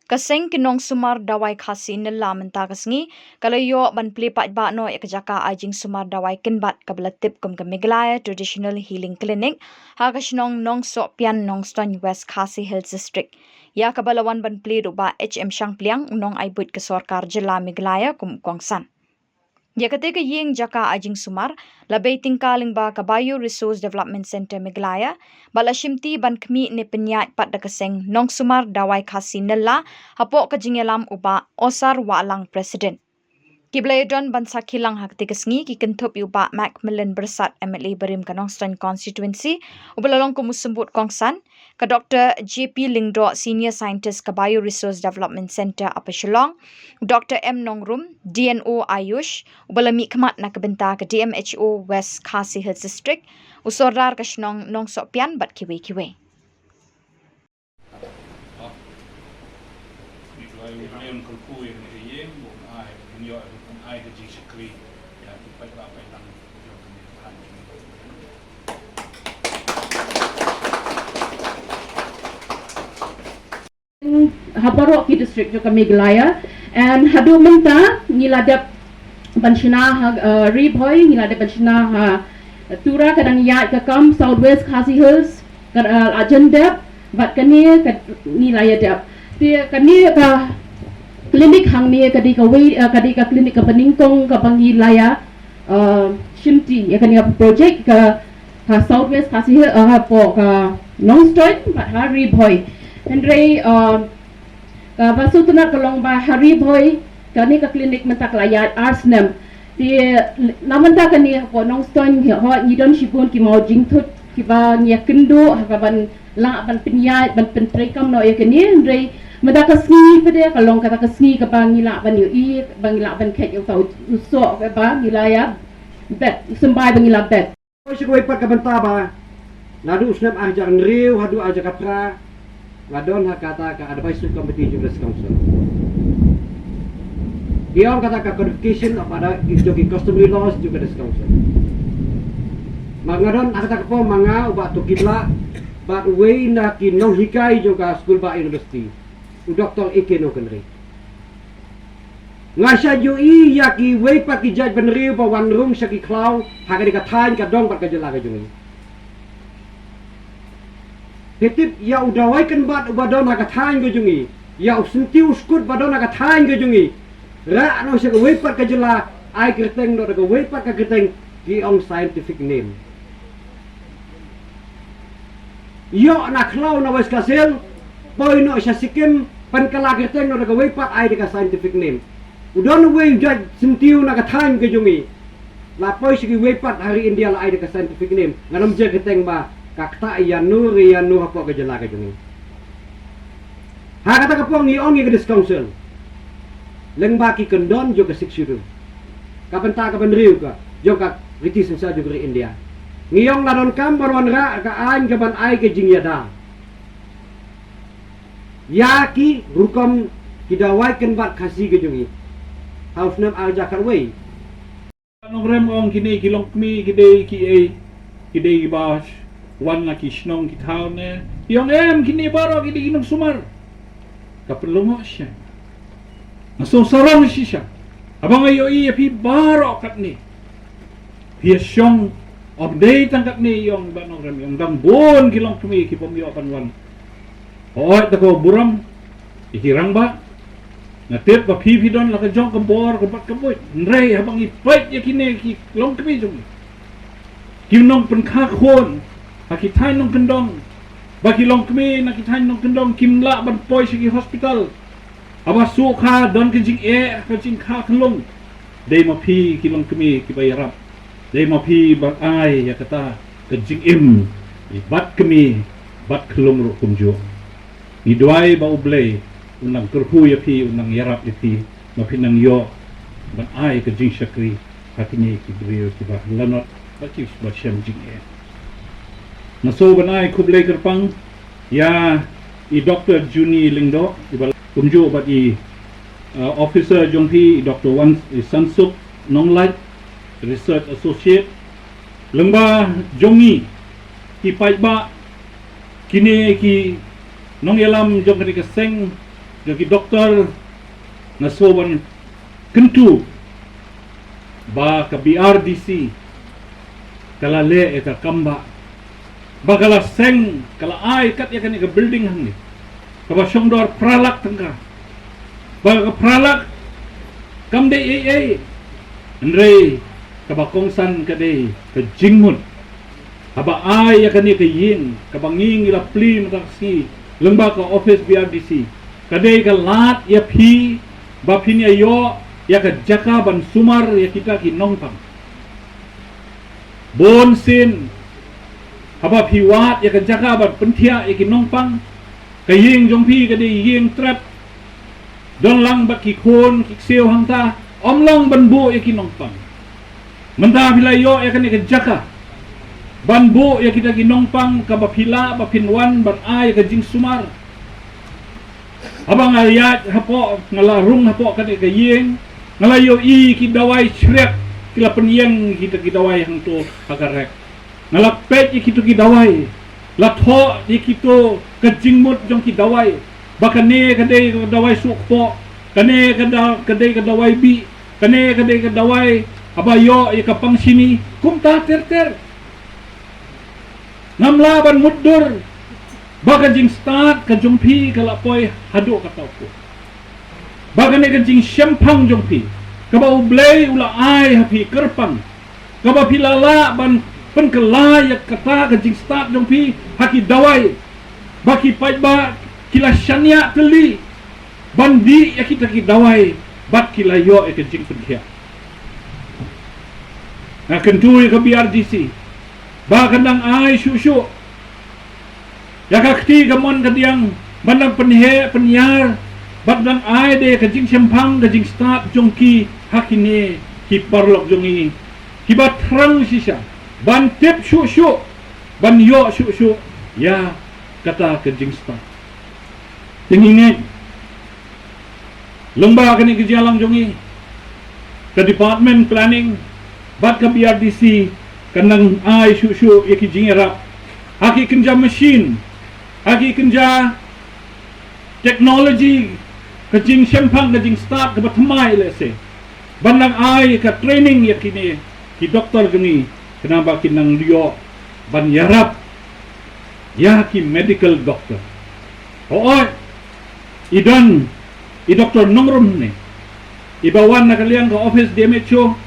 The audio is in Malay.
Kaseng kinong sumar dawai khasi nila menta kasngi kalayo ban plipat ba no ekjaka ajing sumar dawai kinbat kablatip kum kamiglaya traditional healing clinic ha kasnong nong so pian nong ston west khasi hills district ya kabalawan ban pli ba HM Shangpliang nong aibut ke sorkar jela miglaya kum kwangsan. Ya ketika ying jaka ajing sumar labay tingkaling ba Kabayo Resource Development Center Miglaya bala shimti ban kmi ne penyat pat dakaseng nong sumar dawai khasi nela hapo kajingelam uba osar walang presiden. Kiblayodon ban sakilang hakti kasngi ki kentup uba Macmillan Bersat MLA Berim Kanongston constituency ubalalong kumusembut kongsan ka Dr. JP Lingdo Senior Scientist Kabayo Resource Development Center apa Shillong, Dr. M Nongrum DNO Ayush ubalami kemat na kebenta ke DMHO West Khasi Hills District usorar kasnong nong sopian bat kiwe-kiwe. Habarok district juga Miglaya and hadu menta niladap banshina ribhoy niladap banshina tura kadang ya kakam southwest Khasi Hills agenda bat kani nilaya dap ti kani ka klinik hang ni kadi ka kadi ka klinik ka peningkong ka bangilaya shimti ya kani ka project ka southwest Khasi Hills po ka nongstoy bat ribhoy Andre basu tunak kalong ba hari boy kani ka klinik mentak layat arsnem di naman ta kani ko nong ston ho ni don shibun ki mau jingtut ki ba nya kendo ka ban la ban pinya ban pentrekam no yakani Andre mentak kasni pede kalong kata kasni ka bang ila ban yu i bang ila ban khet yu tau so ka ba nilaya bet sembai bang ila bet ko sigoi pat ka banta ba nadu snap ajar nriu hadu ajar kapra Wadon kata ka advisory committee juga council. Dia kata ka codification pada jogi customary laws juga des council. Mangadon kata ka po mga uba to kibla but way na kinong hikai juga school ba university. U Dr. Ike no kenri. Ngasya jo iya ki way pa ki judge benriu pa wan room sa ki klaw haga di katain ka dong pat ka jela ka jungi. Ketip ya udawai kan bat badon nak thain go jungi ya usunti uskut badon nak thain go jungi ra no se go wepat ka jela ai kerteng do go wepat ka kerteng di on scientific name yo nak klau na wes kasel poi no sa sikem pan kala kerteng do go wepat ai di ka scientific name udon we judge suntiu nak thain go jungi la poi sigi wepat hari India la ai di ka scientific name nganam je kerteng ba kakta yanu hapo ke jela ke jungi ha kata kapong ni ongi ke council lengba ki kendon jo ke siksuru kapenta ka benriu ka jo ka British sensa jo ke India ngiyong ladon kam barwan ra ka an ke ban ai ke jingyada yaki rukom kidawai ken bat khasi ke jungi haus nam arja karwei nongrem ong kini kilong kmi kidei bash wan na kisnong kitaw ne yung kini baro kini kinong sumar kapelungo siya nasosarong siya abang ayo iya pi baro kat ni pi syong update ang kat ni yung banong ram yung dambon kilong kumi kipomyo apan wan hoot ako buram ikirang ba natip pa pi don laka jong kambor kabat kaboy nrei habang ipait ya kini kilong kumi jong kinong penkakon Hakitain nong kendong, bagi long kami nakitain nong kendong kimla ban poi segi hospital. Aba suka don kencing kencing ka kelong. Dei mapi kilong kami kibayarap. Dei mapi bang ai ya kata kencing im. Bat kami bat kelong ro kumjo. Idwai ba ublay unang kerhu ya pi unang yarap iti mapi nang yo ban ai kencing syakri hakini kibriyo kiba lanot bakis ba syam jing Naso banai kublai kerpang ya i Dr. Juni Lingdo ibal kumjo bat i officer jongpi Dr. Wan Sansuk Nonglight Research Associate lengba jongi ki paiba kini ki nong yalam jong kani keseng Jadi doktor nasoban kentu ba ka BRDC kala le ka kamba ba kala seng kala ai kat ya kan ka building hang ni ka ba syongdor pralak tangka ba ka pralak kam de ai andre ka ba kongsan ka de ka jingmut aba ai ya kan ka yin ka banging ila pli mataksi lengba ka office BRDC kadai ka lat ya phi ba phi ni ayo ya ka jaka ban sumar ya kita ki nongpang bon sin haba phi wat ya ka jaka ban pentia ya ki nongpang ka ying jong phi kadai ying trap don lang ba ki khon ki seo hang ta om long ban bo ya ki nongpang menta bila yo ya kan ka jaka ban bo ya kita ki nongpang ka ba phila ba phinwan ban ai ka jing sumar abang ayat hapo ngalarung hapo kan ka yeng ngalayo i ki dawai shrek kila penyeng kita ki dawai hang to agarek ngalapet i kitu ki dawai latho i kitu kejingmut jong ki dawai bakane kadai ka dawai sukpo kane kadai ka dawai bi kane kadai ka dawai abayo i kapang sini kumta ter ngamlaban muddur bagan jing start ka jumpi kala poi hadu ka tau ko bagan ne jing sempang jumpi ka ba ublei ula ai hapi kerpang ka ba pilala ban penkela ya kata ka jing start jumpi haki dawai baki pai ba kila shania teli bandi ya kita ki dawai bat kila yo e ka jing pentia na kentui ka BRDC ba kandang ai syusyu ya kakti gamon kadiang bandang penyar bandang ai de kajing sempang kajing start jongki hakine ki parlok jongi ki batrang sisa ban tip syusyu ban yo syusyu ya kata kajing start tingine lomba kani kejalang jongi ke department planning bat ke BRDC kanang ai syusyu iki jingerap haki kenja mesin haki kenja teknologi kajing sempang kajing start ke batmai lese bandang ai ka training yakini ki doktor gini kenapa kinang liyo ban yarap ya ki medical doctor oi idan i doktor nongrum ne ibawan na kalian ke office DMHO